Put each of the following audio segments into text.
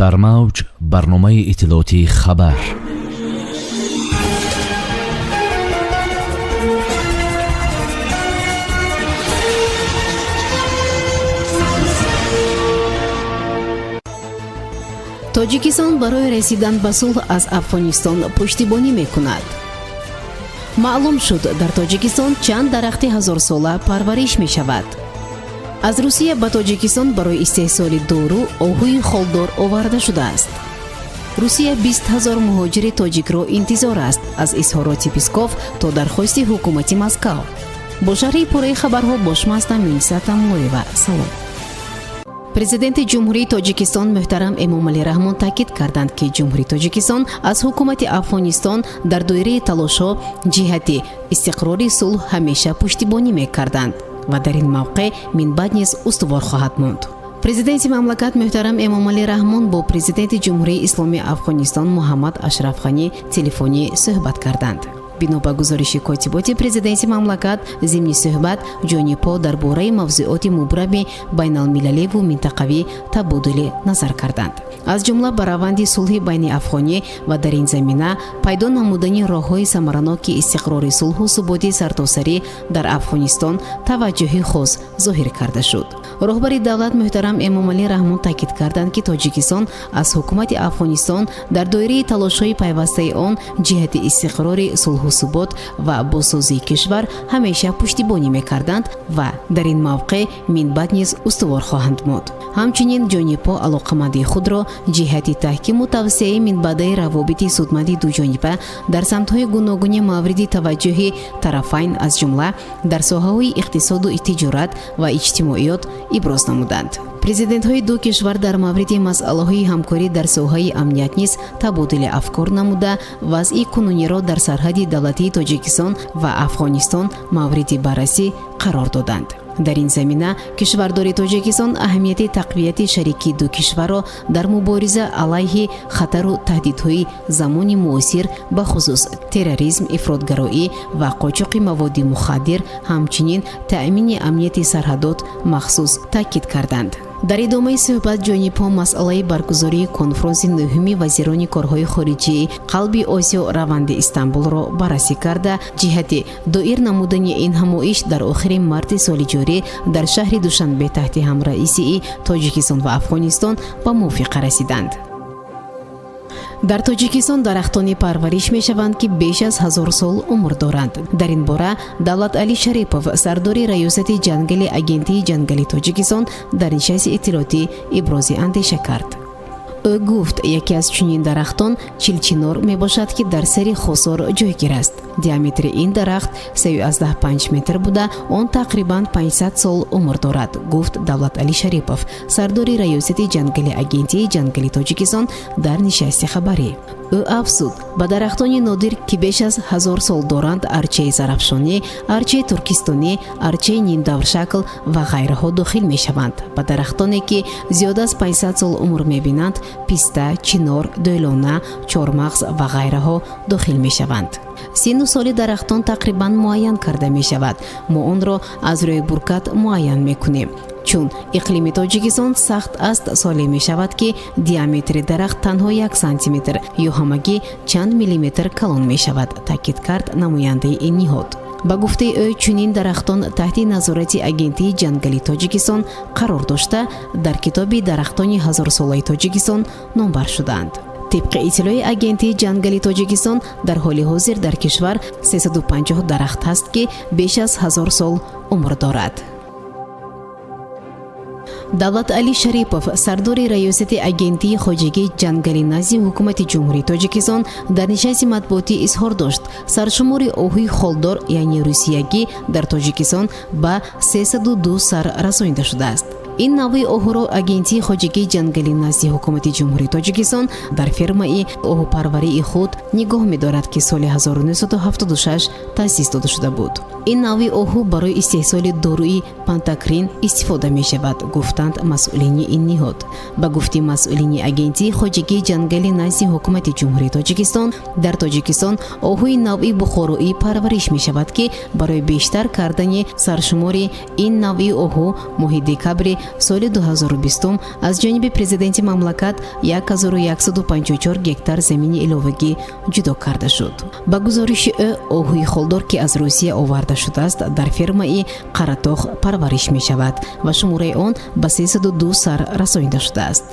дар мавҷ барномаи иттилоотии хабар. тоҷикистон барои расидан ба сулҳ аз афғонистон пуштибонӣ мекунад. маълум шуд, дар тоҷикистон чанд дарахти ҳазорсола парвариш мешавад. аз русия ба тоҷикистон барои истеҳсоли дору оҳуи холдор оварда шудааст. русия 20 000 муҳоҷири тоҷикро интизор аст, аз изҳороти Песков то дархости ҳукумати Москав. бо шарҳи пурраи хабарҳо бо шумо ҳастам Юниса Тамоева. салом. президенти ҷумҳурии тоҷикистон муҳтарам Эмомалӣ Раҳмон таъкид карданд ки ҷумҳурии тоҷикистон аз ҳукумати Афғонистон дар доираи талошҳо ҷиҳати истиқрори сулҳ ҳамеша пуштибонӣ мекарданд ва дар ин мавқеъ минбаъд низ устувор хоҳад монд. президенти мамлакат муҳтарам Эмомалӣ Раҳмон бо президенти ҷумҳурии исломии Афғонистон Муҳаммад Ашраф Ғанӣ телефонӣ суҳбат карданд. бино ба гузориши котиботи президенти мамлакат, зимни суҳбат ҷонибҳо дар бораи мавзӯоти мубрами байналмилаливу минтақавӣ табодули назар карданд. аз ҷумла ба раванди сулҳи байни афғонӣ ва дар ин замина пайдо намудани роҳҳои самараноки истиқрори сулҳу суботи сартосарӣ дар Афғонистон таваҷҷӯҳи хос зоҳир карда шуд. роҳбари давлат муҳтарам Эмомалӣ Раҳмон таъкид карданд ки Тоҷикистон аз ҳукумати Афғонистон дар доираи талошҳои пайвастаи он ҷиҳати истиқрори сулҳу субот ва босозии кишвар ҳамеша пуштибонӣ мекарданд ва дар ин мавқеъ минбаъд низ устувор хоҳанд монд. ҳамчунин ҷонибҳо алоқамандии худро ҷиҳати таҳкиму тавсеяи минбаъдаи равобити судманди дуҷониба дар самтҳои гуногуни мавриди таваҷҷӯҳи тарафайн аз ҷумла дар соҳаҳои иқтисоду тиҷорат ва иҷтимоиёт иброз намуданд. президентҳои ду кишвар дар мавриди масъалаҳои ҳамкорӣ дар соҳаи амният низ табодули афкор намуда, вазъи кунуниро дар сарҳади давлатии Тоҷикистон ва Афғонистон мавриди баррасӣ қарор доданд. дар ин замина кишвардори Тоҷикистон аҳамияти тақвияти шарикии ду кишварро дар мубориза алайҳи хатару таҳдидҳои замони муосир ба хусус терроризм, ифротгароӣ ва қочуқи маводи мухаддир, ҳамчунин таъмини амнияти сарҳадот махсус таъкид карданд. дар идомаи суҳбат ҷонибҳо масъалаи баргузории конфронси нӯҳуми вазирони корҳои хориҷии қалби Осиё раванди Истанбулро баррасӣ карда, ҷиҳати доир намудани ин ҳамоиш дар охири марти соли ҷорӣ дар шаҳри Душанбе таҳти ҳамраисии Тоҷикистон ва Афғонистон ба мувофиқа расиданд. дар Тоҷикистон дарахтоне парвариш мешаванд ки беш аз 1000 сол умр доранд. дар ин бора Давлат Алӣ Шарипов, сардори раёсати ҷангали агентии ҷангали Тоҷикистон, дар нишасти иттилоотӣ ибрози андеша кард. ӯ гуфт, яке аз чунин дарахтон чилчинор мебошад ки дар сари Хосор ҷойгир аст. диаметри ин дарахт 3,5 метр буда, он тақрибан 500 сол умр дорад, гуфт Давлат Алӣ Шарипов, сардори раёсати ҷангали агентии ҷангали Тоҷикистон дар нишасти хабарӣ. ӯ афзуд, ба дарахтони нодир ки беш аз 1000 сол доранд арчаи зарафшонӣ, арчаи туркистонӣ, арчаи нимдавршакл ва ғайраҳо дохил мешаванд. ба дарахтоне ки зиёда аз 500 сол умр мебинанд писта, чинор, дойлона, чормағз ва ғайраҳо дохил мешаванд. сину соли дарахтон тақрибан муайян карда мешавад. мо онро аз рӯи буркат муайян мекунем. чун иқлими Тоҷикистон сахт аст, соле мешавад ки диаметри дарахт танҳо 1 сантиметр ё ҳамагӣ чанд миллиметр калон мешавад, таъкид кард намояндаи ин ниҳод. ба гуфтаи ӯ, чунин дарахтон таҳти назорати агентии ҷангали Тоҷикистон қарор дошта, дар китоби дарахтони 1000-солаи Тоҷикистон номбар шудаанд. тибқи иттилои агентии ҷангали Тоҷикистон, дар ҳоли ҳозир дар кишвар 350 дарахт ҳаст ки беш аз 1000 сол умр дорад. Давлат Алӣ Шарипов, сардори раёсати агентии хоҷагии ҷангали назди ҳукумати ҷумҳурии Тоҷикистон, дар нишасти матбуотӣ изҳор дошт, саршумори оҳуи холдор яъне русиягӣ дар Тоҷикистон ба 302 сар расонида шудааст. ин навъи оҳуро агентии хоҷагии ҷангали назди ҳукумати ҷумҳурии Тоҷикистон дар фермаи оҳупарварии худ нигоҳ медорад ки соли 1976 таъсис дода шуда буд. ин навъи оҳу барои истеҳсоли дорӯи пантакрин истифода мешавад, гуфтанд масъулини ин ниҳод. ба гуфти масъулини агентии хоҷагии ҷангали назди ҳукумати ҷумҳурии Тоҷикистон, дар Тоҷикистон оҳуи навъи бухороӣ парвариш мешавад ки барои бештар кардани саршумори ин навъи оҳу моҳи декабри соли 2020 аз ҷониби президенти мамлакат 1154 гектар замини иловагӣ ҷудо карда шуд. ба гузориши ӯ оҳуи холдор ки аз Русия оварда шудааст дар фермаи Қаратоғ парвариш мешавад ва шумораи он ба 302 сар расонида шудааст.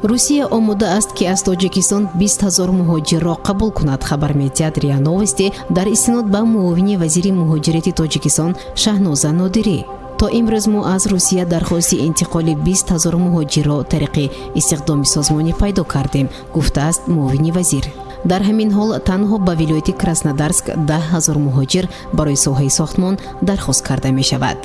русия омода аст ки аз тоҷикистон 20 000 муҳоҷирро қабул кунад, хабар медиҳад РИА Новости дар истинод ба муовини вазири муҳоҷирати Тоҷикистон Шаҳноза Нодирӣ. то имрӯз мо аз Русия дархости интиқоли 20 000 муҳоҷирро тариқи истиқдоми созмонӣ пайдо кардем, гуфтааст муовини вазир. дар ҳамин ҳол танҳо ба вилояти Краснодарск 10 000 муҳоҷир барои соҳаи сохтмон дархост карда мешавад.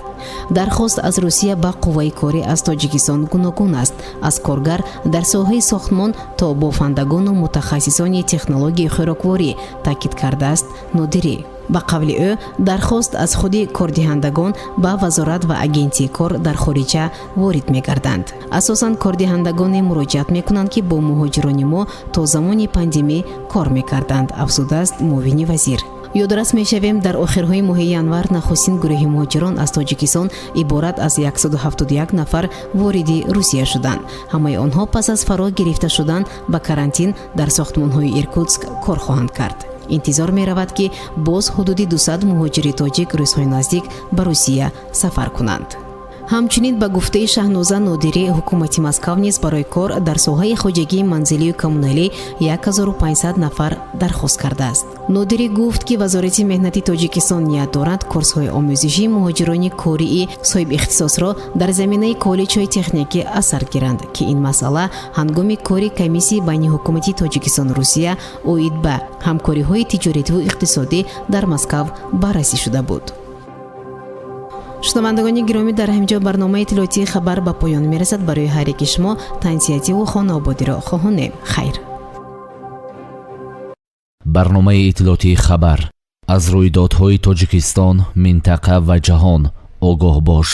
дархост аз Русия ба қувваи корӣ аз Тоҷикистон гуногун аст, аз коргар дар соҳаи сохтмон то бофандагону мутахассисони технологияи хӯрокворӣ, таъкид кардааст Нодирӣ. ба қавли ӯ дархост аз худи кордиҳандагон ба вазорат ва агентии кор дар хориҷа ворид мегарданд. асосан кордиҳандагоне муроҷиат мекунанд ки бо муҳоҷирони мо то замони пандемӣ кор мекарданд, афзудааст муовини вазир. ёдрас мешавем дар охирҳои моҳи январ нахустин гурӯҳи муҳоҷирон аз Тоҷикистон иборат аз 171 нафар вориди Русия шуданд. ҳамаи онҳо пас аз фаро гирифта шудан ба карантин дар сохтмонҳои Иркутск кор хоҳанд кард. интизор меравад ки боз ҳудуди 200 муҳоҷири тоҷик рӯзҳои наздик ба Русия сафар кунанд. ҳамчунин ба гуфтаи Шаҳноза Нодирӣ ҳукумати Москав низ барои кор дар соҳаи хоҷагии манзилию коммуналӣ 1500 нафар дархост кардааст. Нодирӣ гуфт ки вазорати меҳнати Тоҷикистон ният дорад курсҳои омӯзишии муҳоҷирони кории соҳибихтисосро дар заминаи коллеҷҳои техникӣ аз сар гиранд, ки ин масъала ҳангоми кори комиссияи байни ҳукумати Тоҷикистон Русия оид ба ҳамкориҳои тиҷоративу иқтисодӣ дар Москав баррасӣ шуда буд. шунавандагони гиромӣ, дар ҳаминҷо барномаи иттилоотии хабар ба поён мерасад. барои ҳар яки шумо таҳнисиятиву хонаободиро хоҳонем. хайр. барномаи иттилоотии хабар аз рӯйдодҳои Тоҷикистон, минтақа ва ҷаҳон огоҳ бош.